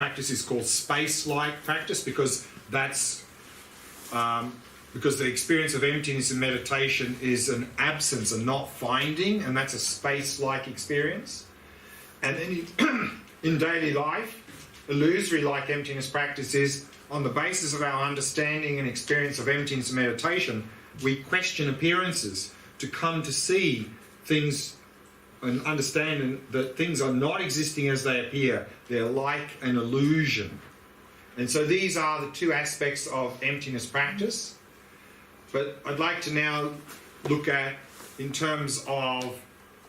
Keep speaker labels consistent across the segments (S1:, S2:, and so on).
S1: practice is called space-like practice because that's because the experience of emptiness in meditation is an absence, a not finding, and that's a space-like experience. And then in daily life, illusory-like emptiness practice is on the basis of our understanding and experience of emptiness in meditation, we question appearances to come to see things and understand that things are not existing as they appear. They're like an illusion. And so these are the two aspects of emptiness practice. But I'd like to now look at, in terms of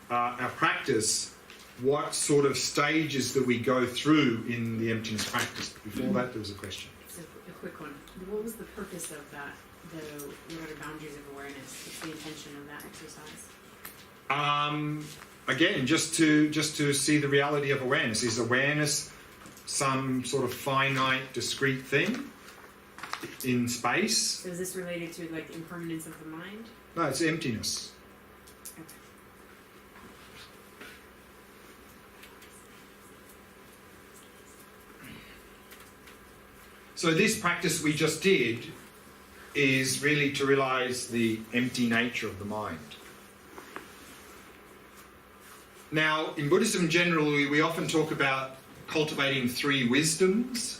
S1: our practice, what sort of stages that we go through in the emptiness practice. Before that, there was a question.
S2: So a quick one. What was the purpose of that, what are the boundaries of awareness? What's the intention of that exercise?
S1: Again, just to see the reality of awareness. Is awareness some sort of finite, discrete thing in space?
S2: So is this related to like impermanence of the mind?
S1: No, it's emptiness.
S2: Okay.
S1: So this practice we just did is really to realize the empty nature of the mind. Now, in Buddhism generally, we often talk about cultivating three wisdoms.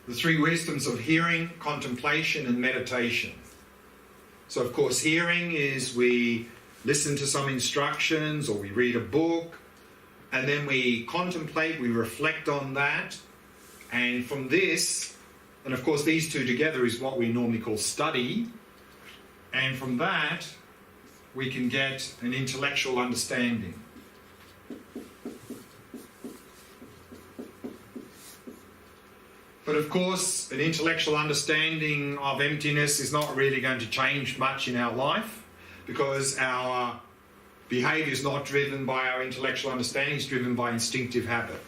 S1: The three wisdoms of hearing, contemplation, and meditation. So, of course, hearing is we listen to some instructions or we read a book, and then we contemplate, we reflect on that, and from this, and of course these two together is what we normally call study, and from that we can get an intellectual understanding. But of course, an intellectual understanding of emptiness is not really going to change much in our life because our behaviour is not driven by our intellectual understanding, it's driven by instinctive habit.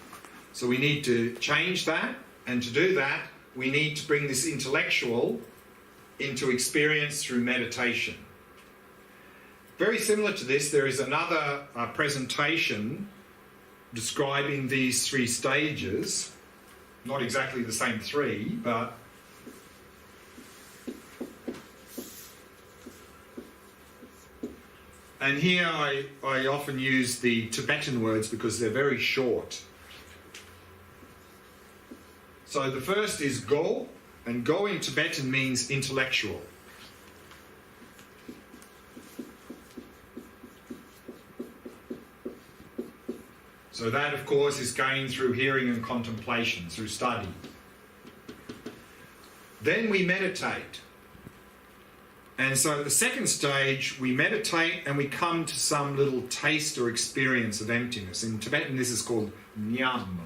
S1: So we need to change that, and to do that, we need to bring this intellectual into experience through meditation. Very similar to this, there is another presentation describing these three stages. Not exactly the same three, but and here I often use the Tibetan words because they're very short. So the first is go, and go in Tibetan means intellectual. So that, of course, is gained through hearing and contemplation, through study. Then we meditate. And so the second stage, we meditate and we come to some little taste or experience of emptiness. In Tibetan, this is called nyam.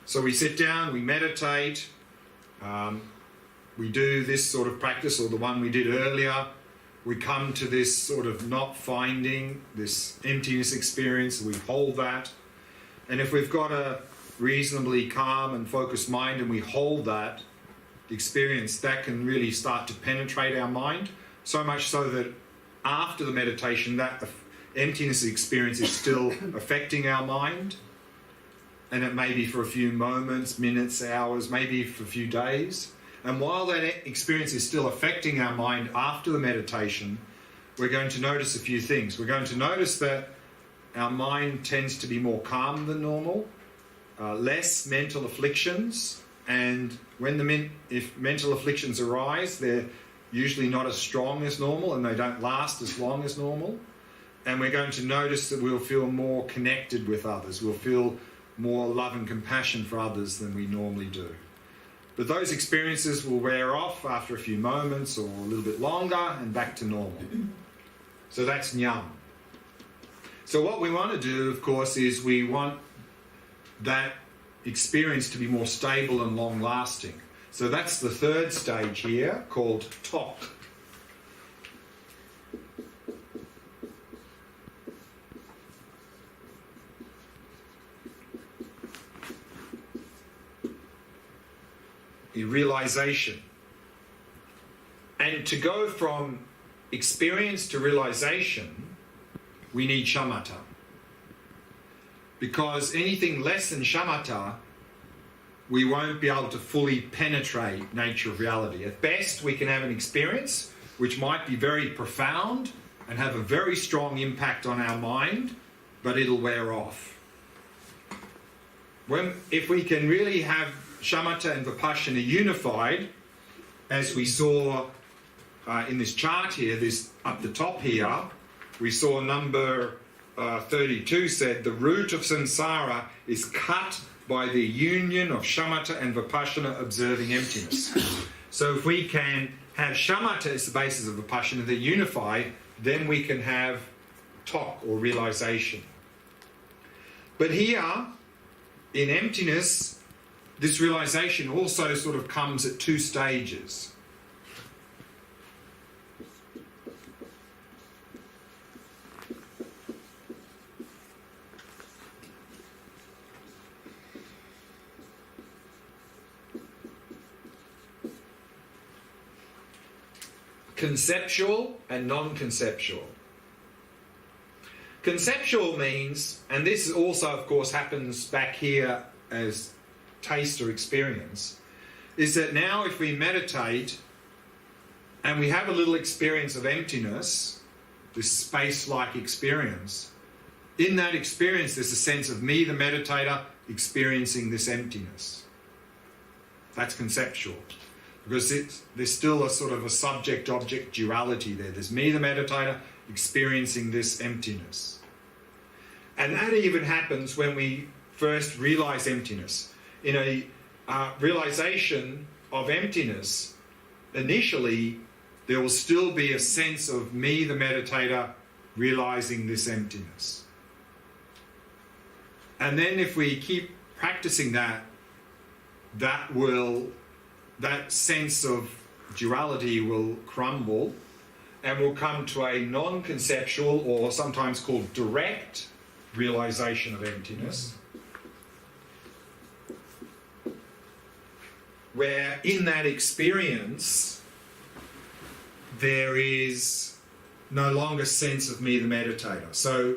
S1: So we sit down, we meditate, we do this sort of practice, or the one we did earlier. We come to this sort of not finding, this emptiness experience, we hold that. And if we've got a reasonably calm and focused mind and we hold that experience, that can really start to penetrate our mind, so much so that after the meditation, that emptiness experience is still affecting our mind. And it may be for a few moments, minutes, hours, maybe for a few days. And while that experience is still affecting our mind after the meditation, we're going to notice a few things. We're going to notice that our mind tends to be more calm than normal, less mental afflictions, and when if mental afflictions arise, they're usually not as strong as normal and they don't last as long as normal. And we're going to notice that we'll feel more connected with others. We'll feel more love and compassion for others than we normally do. But those experiences will wear off after a few moments or a little bit longer and back to normal. So that's nyam. So what we want to do, of course, is we want that experience to be more stable and long-lasting. So that's the third stage here, called tok. Realization. And to go from experience to realization, we need shamatha. Because anything less than shamatha, we won't be able to fully penetrate nature of reality. At best, we can have an experience which might be very profound and have a very strong impact on our mind, but it'll wear off. If we can really have shamatha and vipassana unified, as we saw in this chart here, this up the top here, we saw number 32 said, the root of samsara is cut by the union of shamatha and vipassana observing emptiness. So if we can have shamatha as the basis of vipassana, they unify, then we can have tok or realization. But here, in emptiness, this realization also sort of comes at two stages. Conceptual and non-conceptual. Conceptual means, and this also of course happens back here as taste or experience, is that now if we meditate and we have a little experience of emptiness, this space-like experience, in that experience there's a sense of me, the meditator, experiencing this emptiness. That's conceptual. Because there's still a sort of a subject-object duality there. There's me, the meditator, experiencing this emptiness. And that even happens when we first realize emptiness. In a realization of emptiness, initially, there will still be a sense of me, the meditator, realizing this emptiness. And then if we keep practicing that, that sense of duality will crumble and will come to a non-conceptual, or sometimes called direct, realization of emptiness, where in that experience there is no longer sense of me, the meditator. So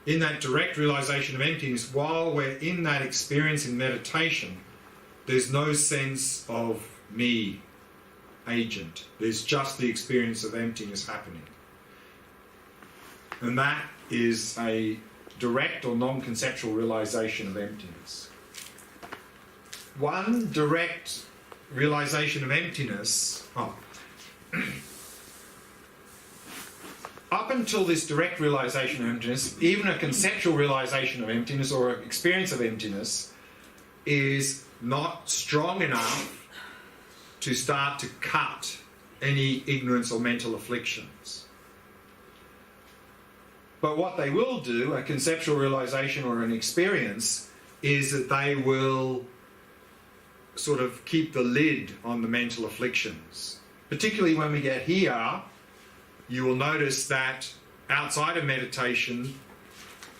S1: in that direct realization of emptiness, while we're in that experience in meditation, there's no sense of me, agent. There's just the experience of emptiness happening. And that is a direct or non-conceptual realization of emptiness. One direct realization of emptiness, up until this direct realization of emptiness, even a conceptual realization of emptiness or an experience of emptiness is not strong enough to start to cut any ignorance or mental afflictions. But what they will do, a conceptual realization or an experience, is that they will sort of keep the lid on the mental afflictions. Particularly when we get here, you will notice that outside of meditation,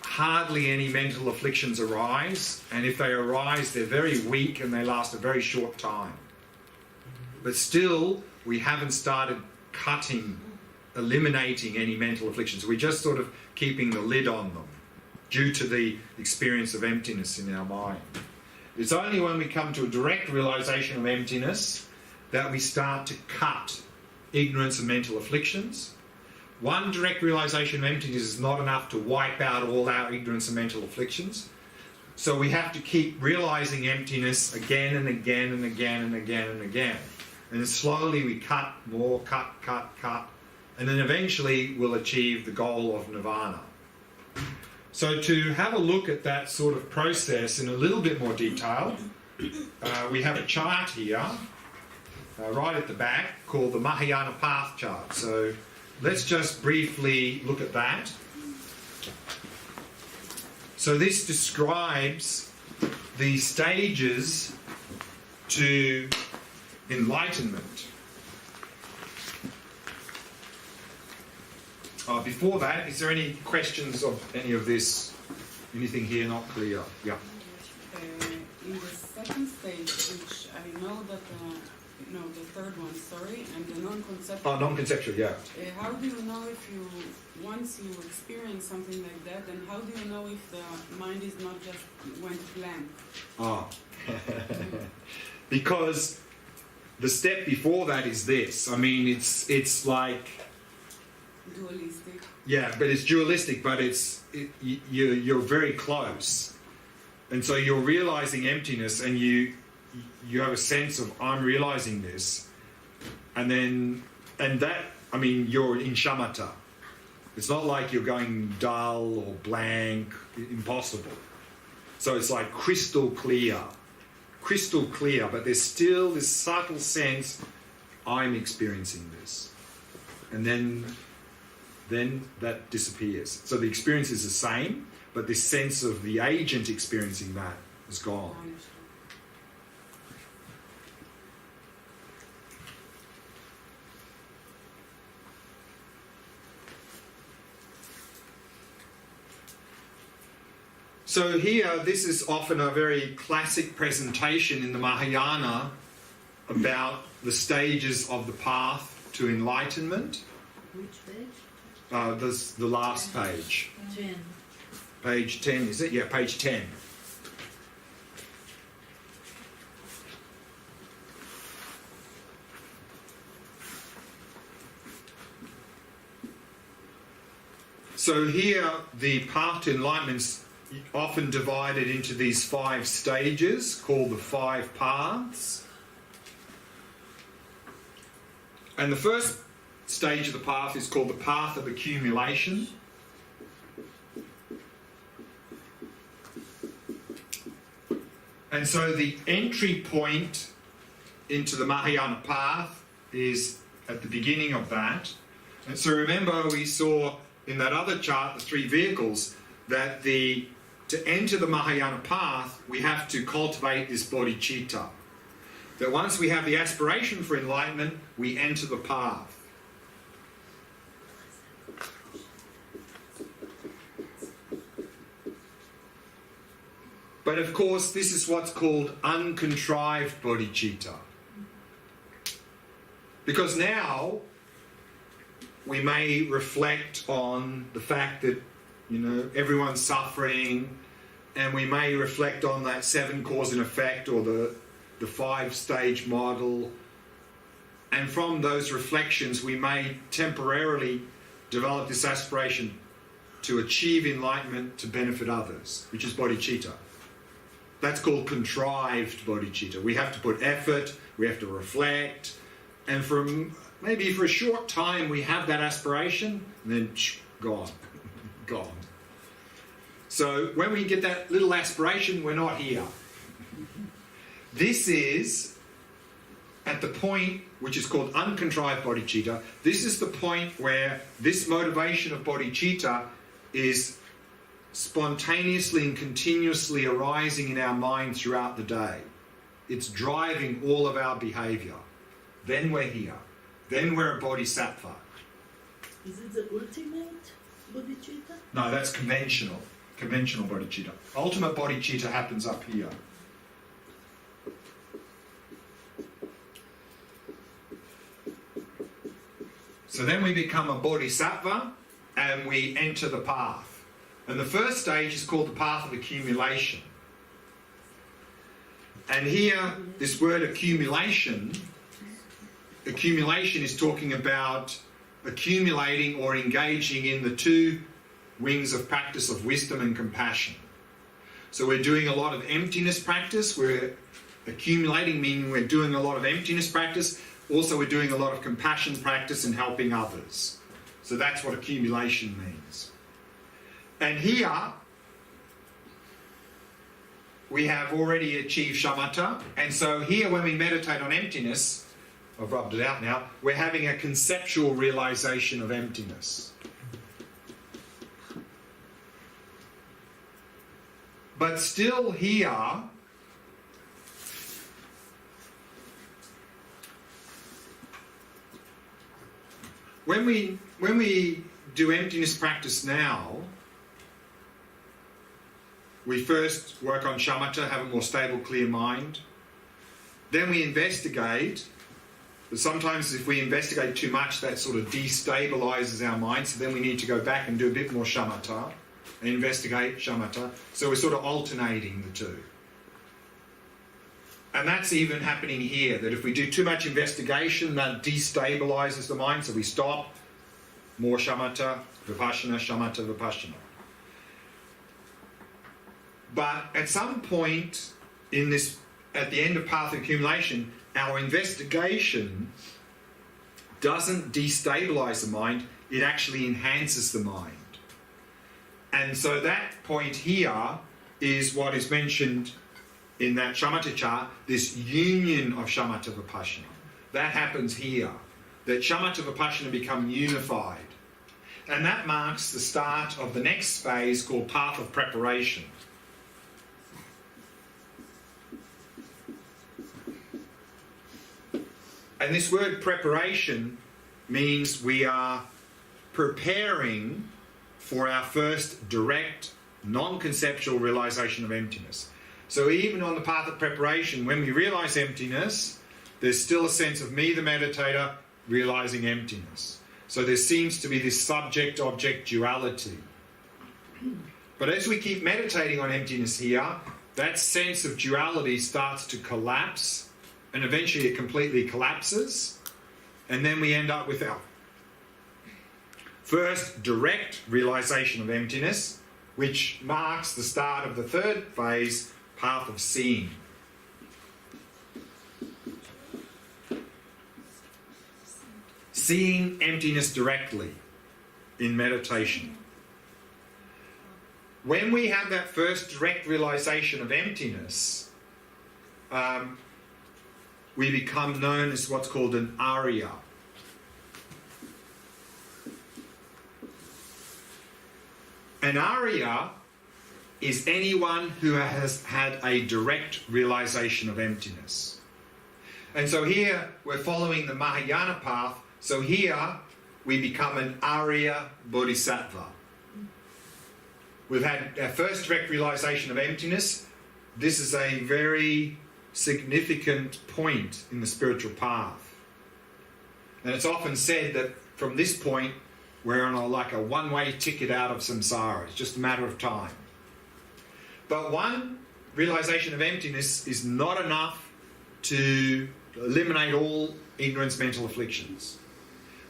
S1: hardly any mental afflictions arise, and if they arise, they're very weak and they last a very short time. But still, we haven't started eliminating any mental afflictions. We're just sort of keeping the lid on them due to the experience of emptiness in our mind. It's only when we come to a direct realization of emptiness that we start to cut ignorance and mental afflictions. One direct realization of emptiness is not enough to wipe out all our ignorance and mental afflictions. So we have to keep realizing emptiness again and again and again and again and again. And then slowly we cut more, cut, and then eventually we'll achieve the goal of nirvana. So to have a look at that sort of process in a little bit more detail, we have a chart here, right at the back, called the Mahayana Path chart. So let's just briefly look at that. So this describes the stages to enlightenment. Before that, is there any questions of any of this? Anything here not clear? Yeah.
S3: In the second stage, which I know that, the third one, sorry, and the non-conceptual.
S1: Oh, non-conceptual, yeah.
S3: How do you know if once you experience something like that, then how do you know if the mind is not just went blank?
S1: Ah. Because the step before that is this. I mean, it's like...
S3: Dualistic.
S1: Yeah, but it's dualistic, but you're very close. And so you're realizing emptiness, and you have a sense of, I'm realizing this. And that, I mean, you're in Shamatha. It's not like you're going dull or blank, impossible. So it's like crystal clear, but there's still this subtle sense, I'm experiencing this. And then that disappears. So the experience is the same, but this sense of the agent experiencing that is gone. So here, this is often a very classic presentation in the Mahayana about the stages of the path to enlightenment.
S4: Which page?
S1: The last page.
S4: 10.
S1: Page 10, is it? Yeah, page 10. So here, the path to enlightenment's often divided into these 5 stages called the 5 paths. And the first stage of the path is called the path of accumulation. And so the entry point into the Mahayana path is at the beginning of that. And so remember, we saw in that other chart, the 3 vehicles, that to enter the Mahayana path, we have to cultivate this bodhicitta. That once we have the aspiration for enlightenment, we enter the path. But of course, this is what's called uncontrived bodhicitta. Because now we may reflect on the fact that, everyone's suffering, and we may reflect on that 7 cause and effect, or the 5-stage model. And from those reflections, we may temporarily develop this aspiration to achieve enlightenment to benefit others, which is bodhicitta. That's called contrived bodhicitta. We have to put effort, we have to reflect, and maybe for a short time we have that aspiration, and then gone. Gone. So when we get that little aspiration, we're not here. This is at the point which is called uncontrived bodhicitta. This is the point where this motivation of bodhicitta is spontaneously and continuously arising in our mind throughout the day. It's driving all of our behavior. Then we're here. Then we're a bodhisattva.
S4: Is it the ultimate bodhicitta?
S1: No, that's conventional. Conventional bodhicitta. Ultimate bodhicitta happens up here. So then we become a bodhisattva and we enter the path. And the first stage is called the path of accumulation. And here, this word accumulation is talking about accumulating or engaging in the 2 wings of practice of wisdom and compassion. So we're doing a lot of emptiness practice. We're accumulating, meaning we're doing a lot of emptiness practice. Also, we're doing a lot of compassion practice and helping others. So that's what accumulation means. And here, we have already achieved shamatha, and so here when we meditate on emptiness, I've rubbed it out now, we're having a conceptual realization of emptiness. But still here, when we do emptiness practice now, we first work on shamatha, have a more stable, clear mind. Then we investigate. But sometimes if we investigate too much, that sort of destabilizes our mind. So then we need to go back and do a bit more shamatha and investigate shamatha. So we're sort of alternating the two. And that's even happening here, that if we do too much investigation, that destabilizes the mind. So we stop, more shamatha, vipassana, shamatha, vipassana. But at some point in this, at the end of path of accumulation, our investigation doesn't destabilize the mind, it actually enhances the mind. And so that point here is what is mentioned in that shamatha chart, this union of shamatha vipassana. That happens here, that shamatha vipassana become unified. And that marks the start of the next phase called path of preparation. And this word preparation means we are preparing for our first direct, non-conceptual realization of emptiness. So even on the path of preparation, when we realize emptiness, there's still a sense of me, the meditator, realizing emptiness. So there seems to be this subject-object duality. But as we keep meditating on emptiness here, that sense of duality starts to collapse, and eventually it completely collapses, and then we end up with our first direct realization of emptiness, which marks the start of the third phase, path of seeing. Seeing emptiness directly in meditation. When we have that first direct realization of emptiness, we become known as what's called an Arya. An Arya is anyone who has had a direct realization of emptiness. And so here we're following the Mahayana path, so here we become an Arya Bodhisattva. We've had our first direct realization of emptiness. This is a very significant point in the spiritual path. And it's often said that from this point, we're on like a one-way ticket out of samsara. It's just a matter of time. But one realization of emptiness is not enough to eliminate all ignorance, mental afflictions.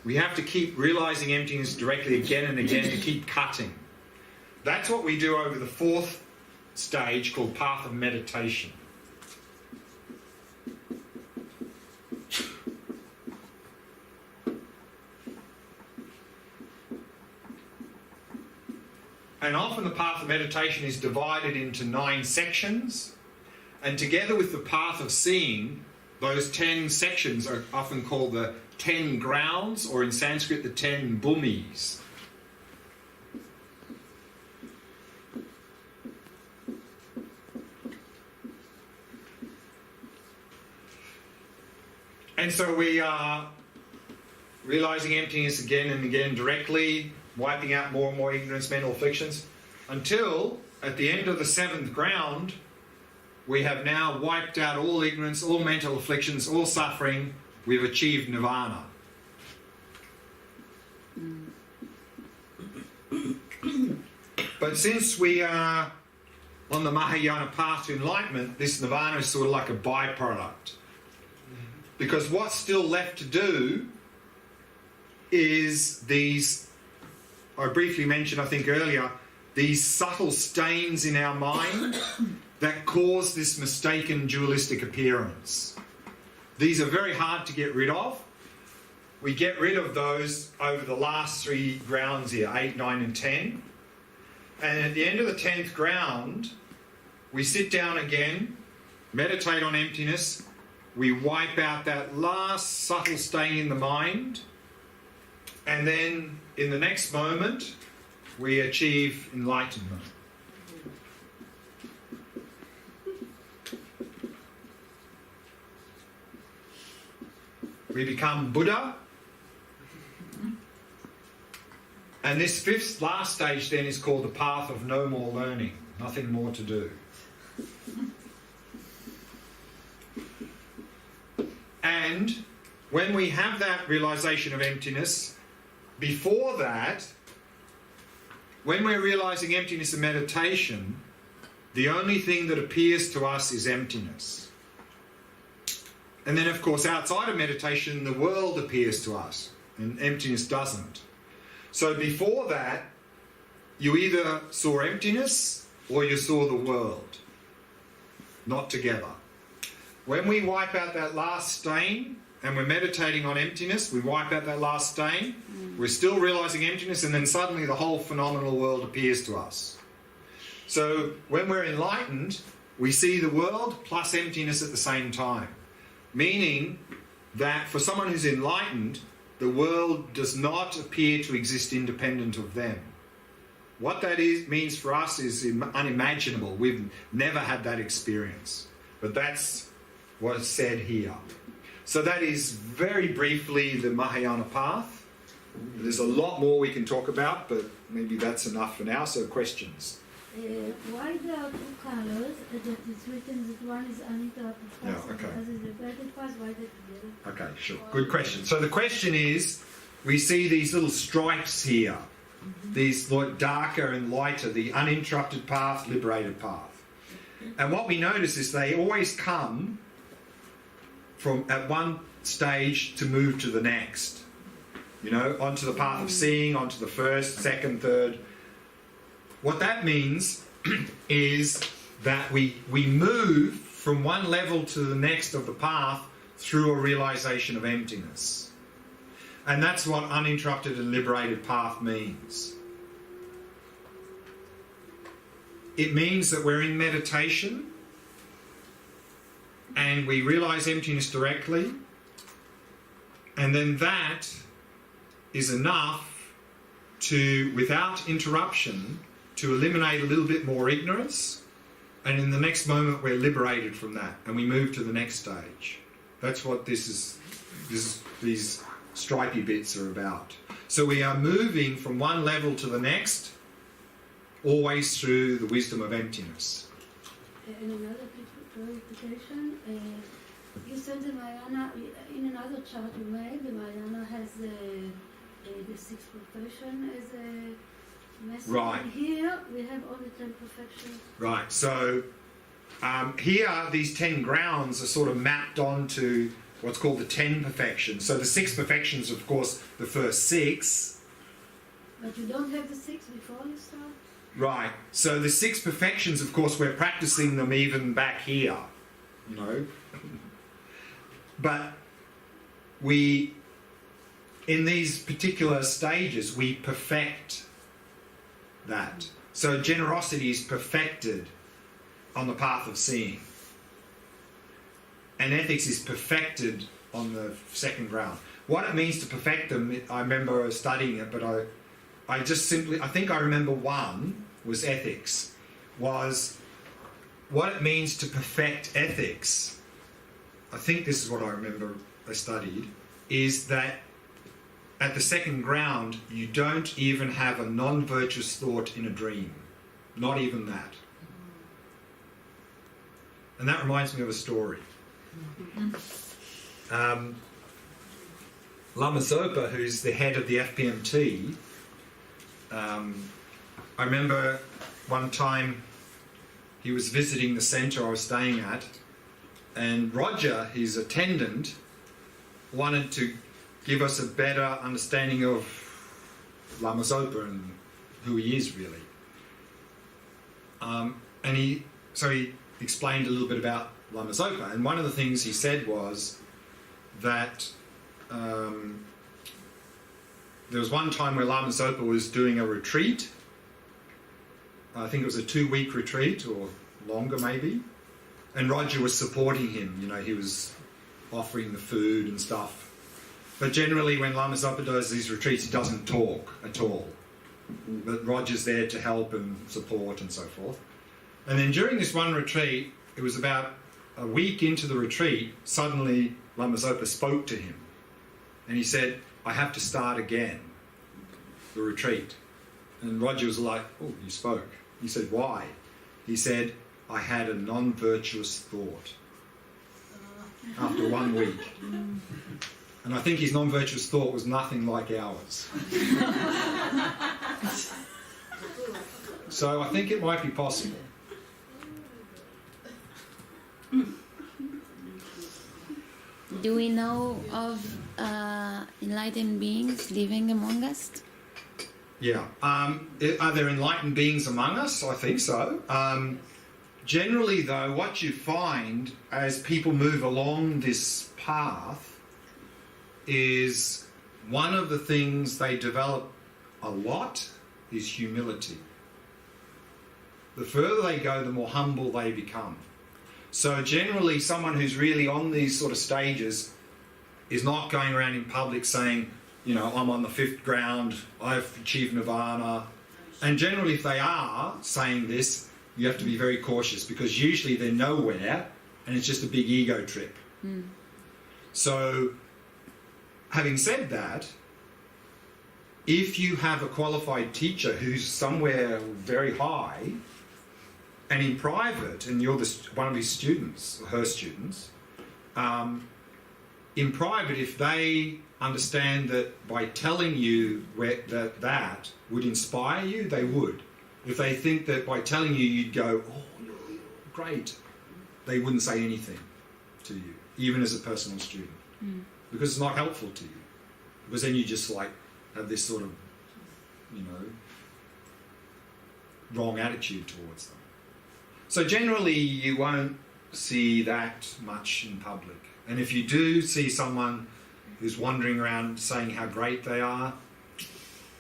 S1: We have to keep realizing emptiness directly again and again to keep cutting. That's what we do over the fourth stage called path of meditation. And often the path of meditation is divided into 9 sections, and together with the path of seeing, those 10 sections are often called the 10 grounds, or in Sanskrit the 10 bhumis. And so we are realizing emptiness again and again directly, wiping out more and more ignorance, mental afflictions, until at the end of the 7th ground, we have now wiped out all ignorance, all mental afflictions, all suffering. We've achieved nirvana. But since we are on the Mahayana path to enlightenment, this nirvana is sort of like a byproduct. Because what's still left to do is these, I briefly mentioned, I think earlier, these subtle stains in our mind that cause this mistaken dualistic appearance. These are very hard to get rid of. We get rid of those over the last 3 grounds here, 8, 9 and 10. And at the end of the 10th ground, we sit down again, meditate on emptiness, we wipe out that last subtle stain in the mind, and then in the next moment, we achieve enlightenment. We become Buddha. And this fifth last stage then is called the path of no more learning, nothing more to do. And when we have that realization of emptiness, before that, when we're realizing emptiness in meditation, the only thing that appears to us is emptiness. And then, of course, outside of meditation, the world appears to us, and emptiness doesn't. So before that, you either saw emptiness or you saw the world, not together. When we wipe out that last stain, and we're meditating on emptiness, we wipe out that last stain, we're still realizing emptiness, and then suddenly the whole phenomenal world appears to us. So when we're enlightened, we see the world plus emptiness at the same time. Meaning that for someone who's enlightened, the world does not appear to exist independent of them. What that means for us is unimaginable. We've never had that experience. But that's what's said here. So that is very briefly the Mahayana path. There's a lot more we can talk about, but maybe that's enough for now. So questions?
S5: Why there are two colors that is written that one is uninterrupted path
S1: Yeah, okay.
S5: and the other is liberated path? Why they together?
S1: Okay, sure. Good question. So the question is, we see these little stripes here. These darker and lighter, the uninterrupted path, liberated path. And what we notice is they always come from at one stage to move to the next. You know, onto the path of seeing, onto the first, second, third. What that means is that we move from one level to the next of the path through a realization of emptiness. And that's what uninterrupted and liberated path means. It means that we're in meditation and we realize emptiness directly, and then that is enough to, without interruption, to eliminate a little bit more ignorance, and in the next moment we're liberated from that and we move to the next stage. That's what these stripy bits are about. So we are moving from one level to the next, always through the wisdom of emptiness.
S5: And another clarification, you said the Mahayana, in another chart you made, the Mahayana has the sixth perfection as a message.
S1: Right.
S5: And here we have all the 10 perfections.
S1: Right, so here these 10 grounds are sort of mapped onto what's called the 10 perfections. So the 6 perfections, of course, the first 6.
S5: But you don't have the 6 before you start?
S1: Right, so the 6 perfections, of course, we're practicing them even back here, you know. But we, in these particular stages, we perfect that. So generosity is perfected on the path of seeing. And ethics is perfected on the second ground. What it means to perfect them, I remember studying it, but I think I remember one was ethics, was what it means to perfect ethics. I think this is what I remember I studied, is that at the second ground, you don't even have a non-virtuous thought in a dream. Not even that. And that reminds me of a story. Lama Zopa, who's the head of the FPMT, I remember one time he was visiting the centre I was staying at, and Roger, his attendant, wanted to give us a better understanding of Lama Zopa and who he is really. And he explained a little bit about Lama Zopa, and one of the things he said was that there was one time where Lama Zopa was doing a retreat. I think it was a 2-week retreat or longer maybe. And Roger was supporting him, you know, he was offering the food and stuff. But generally when Lama Zopa does these retreats, he doesn't talk at all. But Roger's there to help and support and so forth. And then during this one retreat, it was about a week into the retreat, suddenly Lama Zopa spoke to him. And he said, I have to start again, the retreat. And Roger was like, oh, you spoke. He said, why? He said, I had a non-virtuous thought after 1 week. And I think his non-virtuous thought was nothing like ours. So I think it might be possible.
S6: Do we know of enlightened beings living among us?
S1: Yeah. Are there enlightened beings among us? I think so. Generally, though, what you find as people move along this path is one of the things they develop a lot is humility. The further they go, the more humble they become. So generally, someone who's really on these sort of stages is not going around in public saying, you know, I'm on the fifth ground, I've achieved nirvana. And generally, if they are saying this, you have to be very cautious because usually they're nowhere and it's just a big ego trip. So, having said that, if you have a qualified teacher who's somewhere very high and in private, and you're one of his students, or her students, in private, if they understand that by telling you that would inspire you, they would. If they think that by telling you you'd go, oh, you're great, they wouldn't say anything to you, even as a personal student, because it's not helpful to you. Because then you just like have this sort of, you know, wrong attitude towards them. So generally you won't see that much in public. And if you do see someone who's wandering around saying how great they are,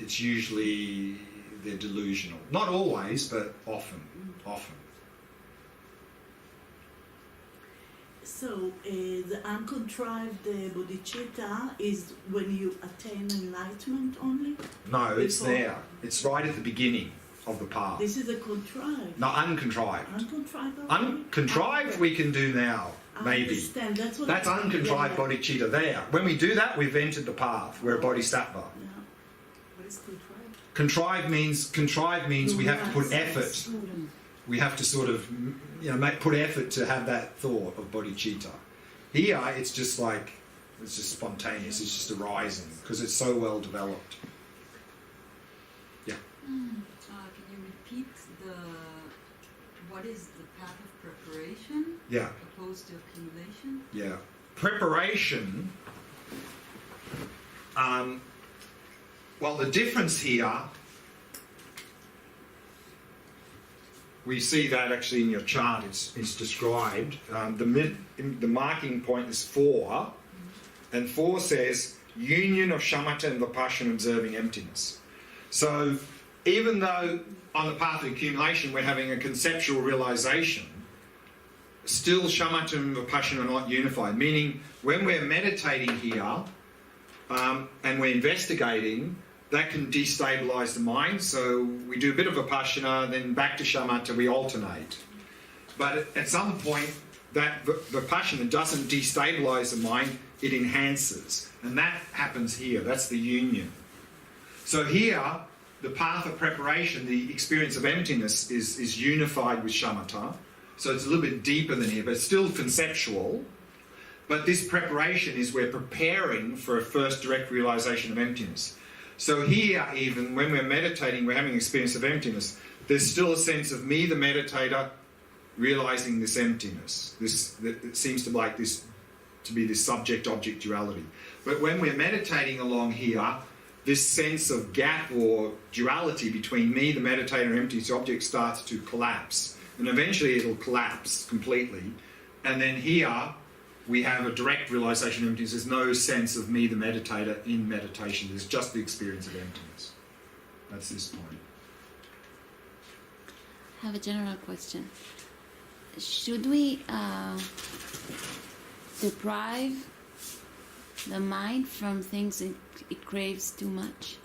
S1: it's usually they're delusional. Not always, but often.
S4: So the uncontrived bodhicitta is when you attain enlightenment only?
S1: No, it's
S4: Before-
S1: there. It's right at the beginning of the path.
S4: This is a contrived.
S1: No, uncontrived.
S4: Uncontrived?
S1: Uncontrived we can do now,
S4: I
S1: maybe.
S4: understand. That's what
S1: That's uncontrived
S4: yeah.
S1: bodhicitta there. When we do that, we've entered the path. We're a bodhisattva.
S4: Yeah.
S2: What is contrived?
S1: Contrived means we have to put effort. We have to sort of, you know, put effort to have that thought of bodhicitta. Here, it's just like, it's just spontaneous. It's just arising because it's so well developed. Yeah.
S7: Can you repeat what is the path of preparation
S1: Yeah.
S7: opposed to accumulation?
S1: Yeah. Preparation. Well, the difference here, we see that actually in your chart. It's described. The marking point is 4, and 4 says union of shamatha and vipassana observing emptiness. So even though on the path of accumulation we're having a conceptual realization, still shamatha and vipassana are not unified. Meaning when we're meditating here and we're investigating, that can destabilize the mind. So we do a bit of vipassana, then back to shamatha, we alternate. But at some point, that vipassana doesn't destabilize the mind, it enhances. And that happens here. That's the union. So here, the path of preparation, the experience of emptiness is unified with shamatha. So it's a little bit deeper than here, but it's still conceptual. But this preparation is we're preparing for a first direct realization of emptiness. So here, even when we're meditating, we're having an experience of emptiness. There's still a sense of me, the meditator, realizing this emptiness. It seems to be this subject-object duality. But when we're meditating along here, this sense of gap or duality between me, the meditator, and empty object starts to collapse. And eventually it'll collapse completely. And then here we have a direct realization of emptiness. There's no sense of me, the meditator, in meditation. There's just the experience of emptiness. That's this point.
S6: I have a general question. should we deprive the mind from things it craves too much?